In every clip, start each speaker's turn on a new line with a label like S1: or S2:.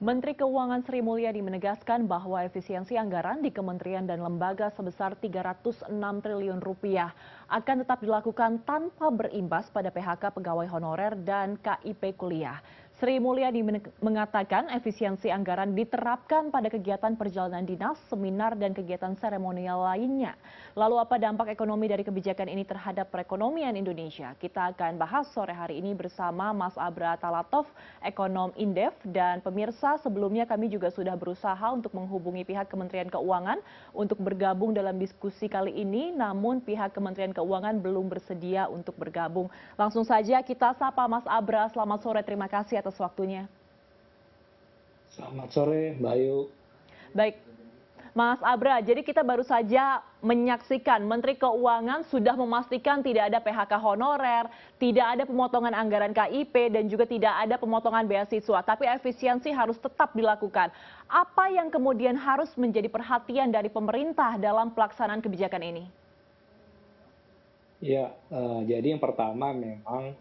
S1: Menteri Keuangan Sri Mulyani menegaskan bahwa efisiensi anggaran di kementerian dan lembaga sebesar 306 triliun rupiah akan tetap dilakukan tanpa berimbas pada PHK pegawai honorer dan KIP kuliah. Sri Mulyani mengatakan efisiensi anggaran diterapkan pada kegiatan perjalanan dinas, seminar, dan kegiatan seremonial lainnya. Lalu apa dampak ekonomi dari kebijakan ini terhadap perekonomian Indonesia? Kita akan bahas sore hari ini bersama Mas Abra Talatov, ekonom Indef, dan pemirsa sebelumnya kami juga sudah berusaha untuk menghubungi pihak Kementerian Keuangan untuk bergabung dalam diskusi kali ini, namun pihak Kementerian Keuangan belum bersedia untuk bergabung. Langsung saja kita sapa Mas Abra, selamat sore, terima kasih atas waktunya.
S2: Selamat sore, Mbak Ayu.
S1: Baik, Mas Abra, jadi kita baru saja menyaksikan Menteri Keuangan sudah memastikan tidak ada PHK honorer, tidak ada pemotongan anggaran KIP, dan juga tidak ada pemotongan beasiswa. Tapi efisiensi harus tetap dilakukan. Apa yang kemudian harus menjadi perhatian dari pemerintah dalam pelaksanaan kebijakan ini?
S2: Ya, jadi yang pertama memang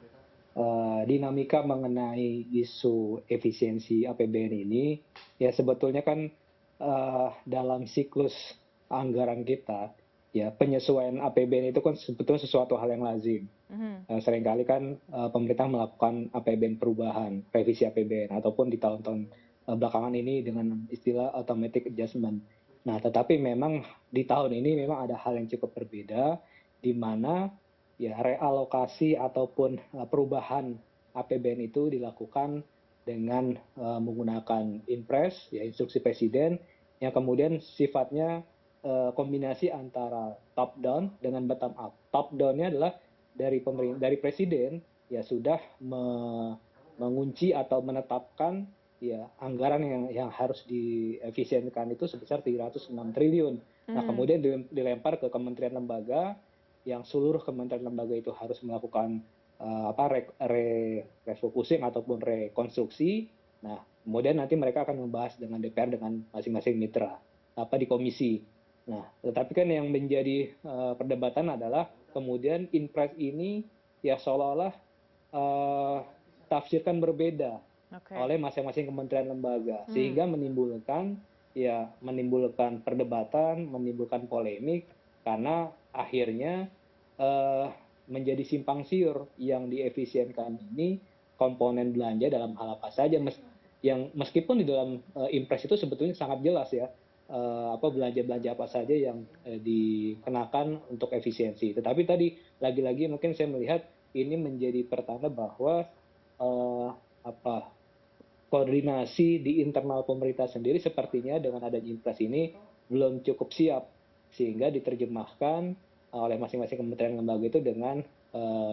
S2: dinamika mengenai isu efisiensi APBN ini, ya sebetulnya kan dalam siklus anggaran kita, ya penyesuaian APBN itu kan sebetulnya sesuatu hal yang lazim. Seringkali kan pemerintah melakukan APBN perubahan, revisi APBN, ataupun di tahun-tahun belakangan ini dengan istilah automatic adjustment. Nah, tetapi memang di tahun ini memang ada hal yang cukup berbeda, di mana ya realokasi ataupun perubahan APBN itu dilakukan dengan menggunakan impres, ya instruksi presiden, yang kemudian sifatnya kombinasi antara top down dengan bottom up. Top down-nya adalah dari presiden ya sudah mengunci atau menetapkan ya anggaran yang harus diefisienkan itu sebesar 306 triliun. Nah, kemudian dilempar ke kementerian lembaga yang seluruh kementerian lembaga itu harus melakukan refocusing ataupun rekonstruksi. Nah, kemudian nanti mereka akan membahas dengan DPR dengan masing-masing mitra di komisi. Nah, tetapi kan yang menjadi perdebatan adalah kemudian Inpres ini ya seolah-olah tafsirkan berbeda oleh masing-masing kementerian lembaga, sehingga menimbulkan perdebatan, menimbulkan polemik karena akhirnya menjadi simpang siur yang diefisienkan ini komponen belanja dalam hal apa saja, yang meskipun di dalam Impres itu sebetulnya sangat jelas ya belanja-belanja apa saja yang dikenakan untuk efisiensi. Tetapi tadi lagi-lagi mungkin saya melihat ini menjadi pertanda bahwa koordinasi di internal pemerintah sendiri sepertinya dengan adanya Impres ini belum cukup siap, sehingga diterjemahkan oleh masing-masing kementerian lembaga itu dengan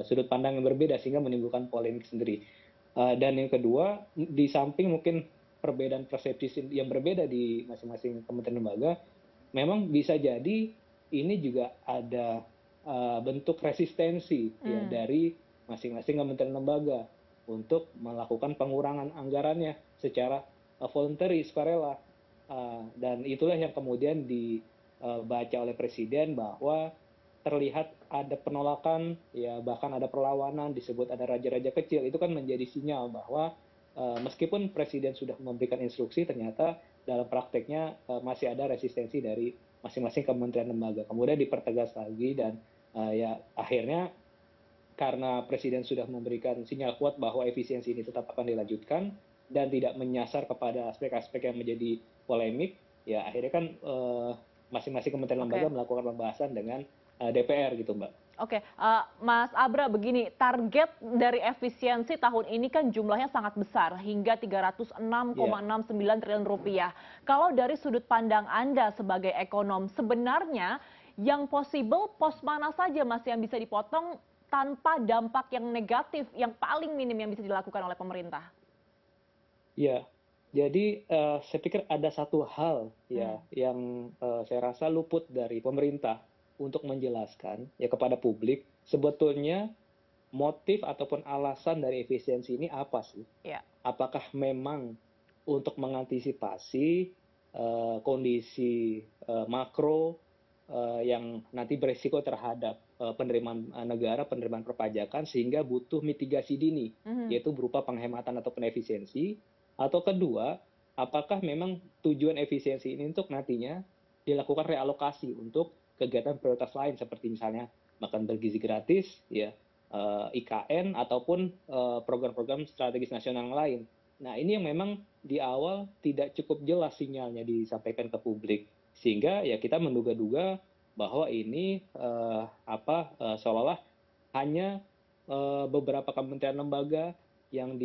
S2: sudut pandang yang berbeda sehingga menimbulkan polemik sendiri. Dan yang kedua, di samping mungkin perbedaan persepsi yang berbeda di masing-masing kementerian lembaga, memang bisa jadi ini juga ada bentuk resistensi ya dari masing-masing kementerian lembaga untuk melakukan pengurangan anggarannya secara voluntary, sukarela. Dan itulah yang kemudian dibaca oleh presiden bahwa terlihat ada penolakan, ya bahkan ada perlawanan, disebut ada raja-raja kecil. Itu kan menjadi sinyal bahwa meskipun presiden sudah memberikan instruksi, ternyata dalam prakteknya masih ada resistensi dari masing-masing kementerian lembaga. Kemudian dipertegas lagi dan ya akhirnya karena presiden sudah memberikan sinyal kuat bahwa efisiensi ini tetap akan dilanjutkan dan tidak menyasar kepada aspek-aspek yang menjadi polemik, ya akhirnya kan masing-masing kementerian lembaga melakukan pembahasan dengan DPR gitu, Mbak.
S1: Oke, Mas Abra, begini, target dari efisiensi tahun ini kan jumlahnya sangat besar, hingga 306,69 triliun rupiah. Kalau dari sudut pandang Anda sebagai ekonom, sebenarnya yang possible pos mana saja, Mas, yang bisa dipotong tanpa dampak yang negatif, yang paling minim yang bisa dilakukan oleh pemerintah?
S2: Ya, jadi saya pikir ada satu hal ya yang saya rasa luput dari pemerintah untuk menjelaskan ya kepada publik sebetulnya motif ataupun alasan dari efisiensi ini apa sih?
S1: Ya.
S2: Apakah memang untuk mengantisipasi kondisi makro yang nanti beresiko terhadap penerimaan negara, penerimaan perpajakan, sehingga butuh mitigasi dini, yaitu berupa penghematan ataupun efisiensi, atau kedua, apakah memang tujuan efisiensi ini untuk nantinya dilakukan realokasi untuk kegiatan prioritas lain seperti misalnya makan bergizi gratis, ya, IKN ataupun program-program strategis nasional yang lain. Nah, ini yang memang di awal tidak cukup jelas sinyalnya disampaikan ke publik, sehingga ya kita menduga-duga bahwa ini seolah-olah hanya beberapa kementerian lembaga yang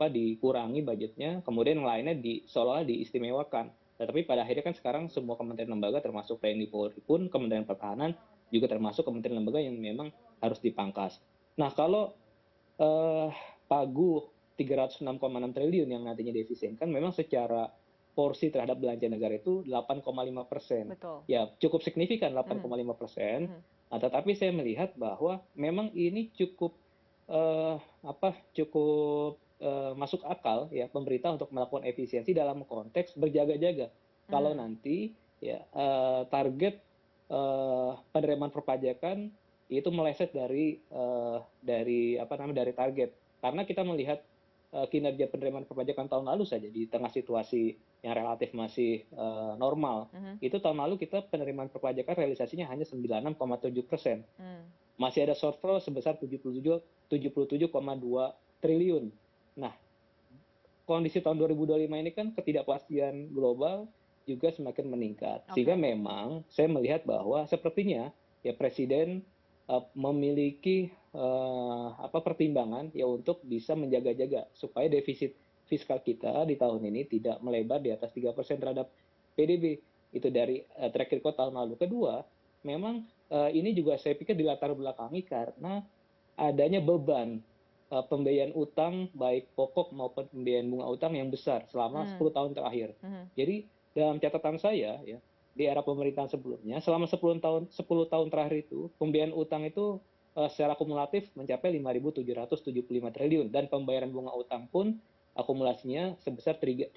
S2: dikurangi budgetnya, kemudian yang lainnya seolah-olah diistimewakan. Tetapi pada akhirnya kan sekarang semua kementerian lembaga termasuk TNI Polri pun, Kementerian Pertahanan juga termasuk kementerian lembaga yang memang harus dipangkas. Nah, kalau eh, pagu 306,6 triliun yang nantinya diefisienkan, memang secara porsi terhadap belanja negara itu 8,5%.
S1: Betul.
S2: Ya, cukup signifikan
S1: Mhm,
S2: 8,5%.
S1: mhm.
S2: Tetapi saya melihat bahwa memang ini cukup cukup masuk akal ya pemerintah untuk melakukan efisiensi dalam konteks berjaga-jaga. Kalau
S1: Mmm,
S2: nanti ya target penerimaan perpajakan itu meleset dari target. Karena kita melihat kinerja penerimaan perpajakan tahun lalu saja di tengah situasi yang relatif masih normal.
S1: mhm,
S2: Itu tahun lalu kita penerimaan perpajakan realisasinya hanya 96,7%.
S1: mmm,
S2: Masih ada shortfall sebesar 77,2 triliun. Nah, kondisi tahun 2025 ini kan ketidakpastian global juga semakin meningkat. Sehingga
S1: oke.
S2: memang saya melihat bahwa sepertinya ya Presiden memiliki pertimbangan ya untuk bisa menjaga-jaga supaya defisit fiskal kita di tahun ini tidak melebar di atas 3% terhadap PDB. Itu dari track record tahun lalu. Kedua, memang ini juga saya pikir dilatar belakangi karena adanya beban pembiayaan utang baik pokok maupun pembiayaan bunga utang yang besar selama
S1: Mmm,
S2: 10 tahun terakhir.
S1: mhm,
S2: Jadi dalam catatan saya ya, di era pemerintahan sebelumnya selama 10 tahun terakhir itu pembiayaan utang itu secara kumulatif mencapai 5.775 triliun dan pembayaran bunga utang pun akumulasinya sebesar 3.071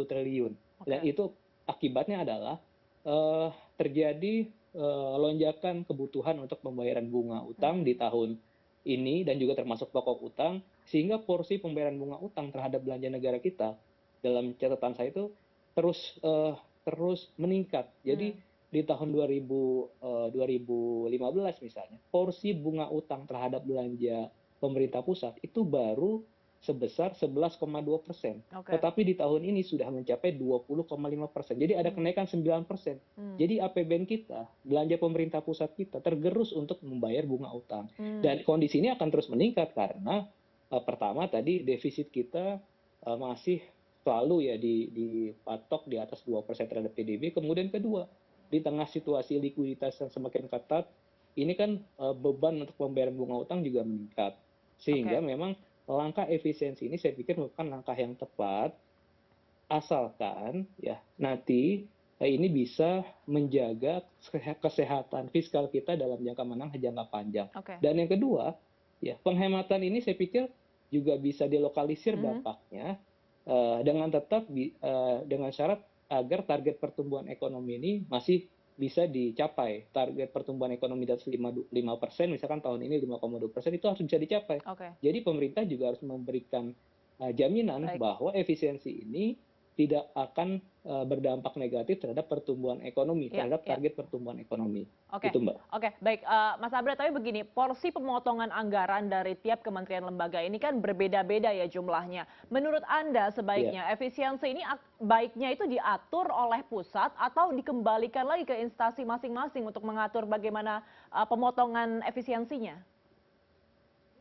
S2: triliun. Dan
S1: oke.
S2: itu akibatnya adalah terjadi lonjakan kebutuhan untuk pembayaran bunga utang di
S1: Mmm,
S2: tahun ini dan juga termasuk pokok utang, sehingga porsi pembayaran bunga utang terhadap belanja negara kita dalam catatan saya itu terus meningkat.
S1: mmm,
S2: Jadi di tahun 2015 misalnya, porsi bunga utang terhadap belanja pemerintah pusat itu baru sebesar 11,2%.
S1: oke.
S2: Tetapi di tahun ini sudah mencapai 20,5%. Jadi ada
S1: Mmm,
S2: kenaikan 9%.
S1: mmm,
S2: Jadi APBN kita, belanja pemerintah pusat kita tergerus untuk membayar bunga utang.
S1: mmm,
S2: Dan kondisi ini akan terus meningkat karena pertama tadi defisit kita masih selalu ya dipatok di atas 2% terhadap PDB. Kemudian kedua, di tengah situasi likuiditas yang semakin ketat, ini kan beban untuk pembayaran bunga utang juga meningkat. Sehingga
S1: oke.
S2: memang langkah efisiensi ini saya pikir merupakan langkah yang tepat, asalkan ya nanti ini bisa menjaga kesehatan fiskal kita dalam jangka menengah jangka panjang.
S1: Oke.
S2: Dan yang kedua, ya penghematan ini saya pikir juga bisa dilokalisir
S1: Mhm,
S2: dampaknya dengan syarat agar target pertumbuhan ekonomi ini masih bisa dicapai. Target pertumbuhan ekonomi di atas 5% misalkan tahun ini 5,2% itu harus bisa dicapai.
S1: oke.
S2: Jadi pemerintah juga harus memberikan jaminan
S1: Baik.
S2: bahwa efisiensi ini tidak akan berdampak negatif terhadap pertumbuhan ekonomi,
S1: Iya,
S2: terhadap
S1: iya.
S2: target pertumbuhan ekonomi.
S1: Oke,
S2: Itu, Mbak.
S1: oke, baik, Mas Abra, tapi begini, porsi pemotongan anggaran dari tiap kementerian lembaga ini kan berbeda-beda ya jumlahnya. Menurut Anda
S2: Ya.
S1: sebaiknya efisiensi ini baiknya itu diatur oleh pusat atau dikembalikan lagi ke instansi masing-masing untuk mengatur bagaimana pemotongan efisiensinya?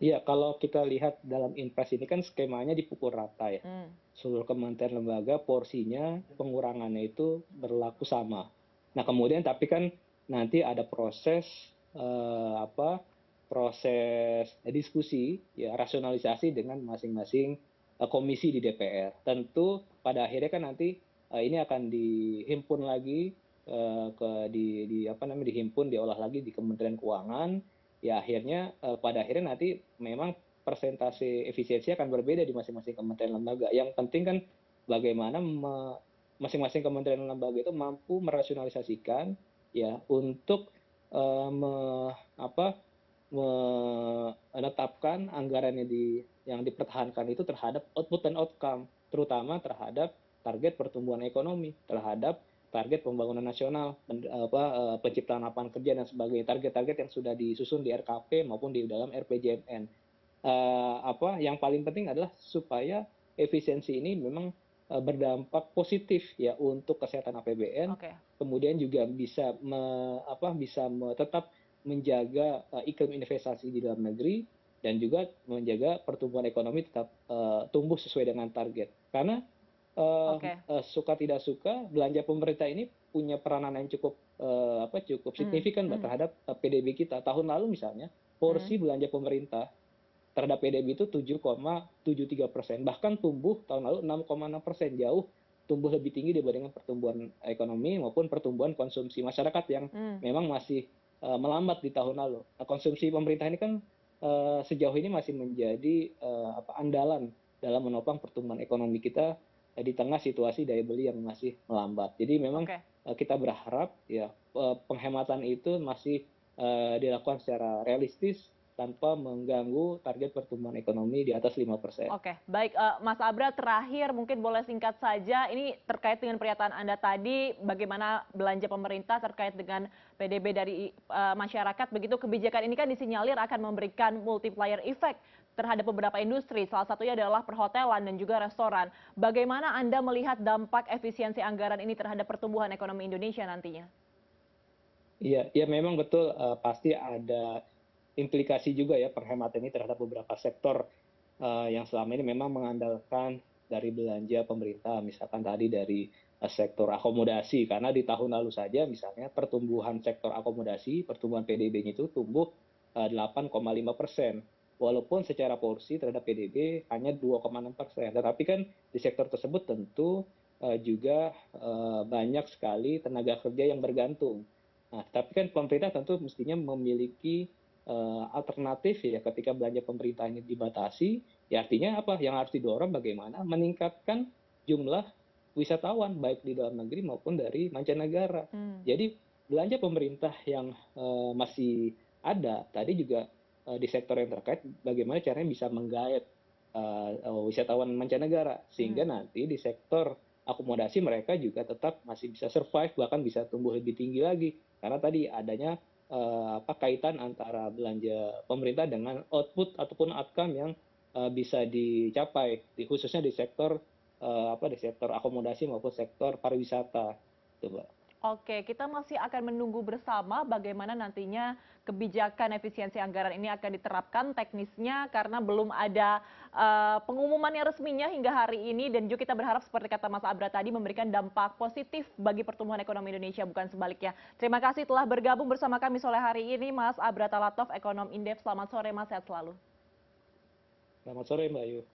S2: Iya, kalau kita lihat dalam Inpres ini kan skemanya dipukul rata ya.
S1: Hmm,
S2: Seluruh kementerian lembaga porsinya pengurangannya itu berlaku sama. Nah, kemudian tapi kan nanti ada proses eh, apa proses diskusi ya rasionalisasi dengan masing-masing komisi di DPR. Tentu pada akhirnya kan nanti ini akan dihimpun lagi dihimpun diolah lagi di Kementerian Keuangan, ya akhirnya pada akhirnya nanti memang persentase efisiensi akan berbeda di masing-masing kementerian lembaga. Yang penting kan bagaimana masing-masing kementerian lembaga itu mampu merasionalisasikan ya untuk eh, me, apa, menetapkan anggaran yang dipertahankan itu terhadap output dan outcome. terutama terhadap target pertumbuhan ekonomi, terhadap target pembangunan nasional, penciptaan lapangan kerja dan sebagainya, target-target yang sudah disusun di RKP maupun di dalam RPJMN. Yang paling penting adalah supaya efisiensi ini memang berdampak positif ya untuk kesehatan APBN,
S1: Oke.
S2: kemudian juga bisa tetap menjaga iklim investasi di dalam negeri dan juga menjaga pertumbuhan ekonomi tetap tumbuh sesuai dengan target. Karena
S1: Oke.
S2: suka tidak suka belanja pemerintah ini punya peranan yang cukup
S1: Hmm,
S2: signifikan Mbak,
S1: hmm,
S2: terhadap PDB kita. Tahun lalu misalnya
S1: hmm.
S2: porsi belanja pemerintah terhadap PDB itu 7,73%, bahkan tumbuh tahun lalu 6,6%, jauh tumbuh lebih tinggi dibandingkan pertumbuhan ekonomi maupun pertumbuhan konsumsi masyarakat yang
S1: Hmm.
S2: memang masih melambat di tahun lalu. Nah, konsumsi pemerintah ini kan sejauh ini masih menjadi andalan dalam menopang pertumbuhan ekonomi kita di tengah situasi daya beli yang masih melambat. Jadi memang
S1: Oke.
S2: kita berharap ya penghematan itu masih dilakukan secara realistis tanpa mengganggu target pertumbuhan ekonomi di atas 5%.
S1: Oke, baik, Mas Abra, terakhir mungkin boleh singkat saja, ini terkait dengan pernyataan Anda tadi, bagaimana belanja pemerintah terkait dengan PDB dari masyarakat, begitu kebijakan ini kan disinyalir akan memberikan multiplier effect terhadap beberapa industri, salah satunya adalah perhotelan dan juga restoran. Bagaimana Anda melihat dampak efisiensi anggaran ini terhadap pertumbuhan ekonomi Indonesia nantinya?
S2: Iya, ya memang betul, pasti ada implikasi juga ya penghematan ini terhadap beberapa sektor yang selama ini memang mengandalkan dari belanja pemerintah, misalkan tadi dari sektor akomodasi, karena di tahun lalu saja misalnya pertumbuhan sektor akomodasi, pertumbuhan PDB-nya itu tumbuh 8,5%, walaupun secara porsi terhadap PDB hanya 2,6%. Tetapi kan di sektor tersebut tentu juga banyak sekali tenaga kerja yang bergantung. Nah, tapi kan pemerintah tentu mestinya memiliki alternatif ya ketika belanja pemerintah ini dibatasi, ya artinya apa? Yang harus didorong bagaimana meningkatkan jumlah wisatawan baik di dalam negeri maupun dari mancanegara.
S1: Hmm.
S2: Jadi belanja pemerintah yang masih ada tadi juga di sektor yang terkait bagaimana caranya bisa menggait wisatawan mancanegara sehingga
S1: Hmm.
S2: nanti di sektor akomodasi mereka juga tetap masih bisa survive bahkan bisa tumbuh lebih tinggi lagi karena tadi adanya kaitan antara belanja pemerintah dengan output ataupun outcome yang bisa dicapai khususnya di sektor akomodasi maupun sektor pariwisata, gitu, Mbak.
S1: Oke, kita masih akan menunggu bersama bagaimana nantinya kebijakan efisiensi anggaran ini akan diterapkan teknisnya karena belum ada pengumuman yang resminya hingga hari ini dan juga kita berharap seperti kata Mas Abra tadi memberikan dampak positif bagi pertumbuhan ekonomi Indonesia bukan sebaliknya. Terima kasih telah bergabung bersama kami sore hari ini Mas Abra Talatov, Ekonom Indef. Selamat sore Mas, sehat selalu.
S2: Selamat sore, Mbak Ayu.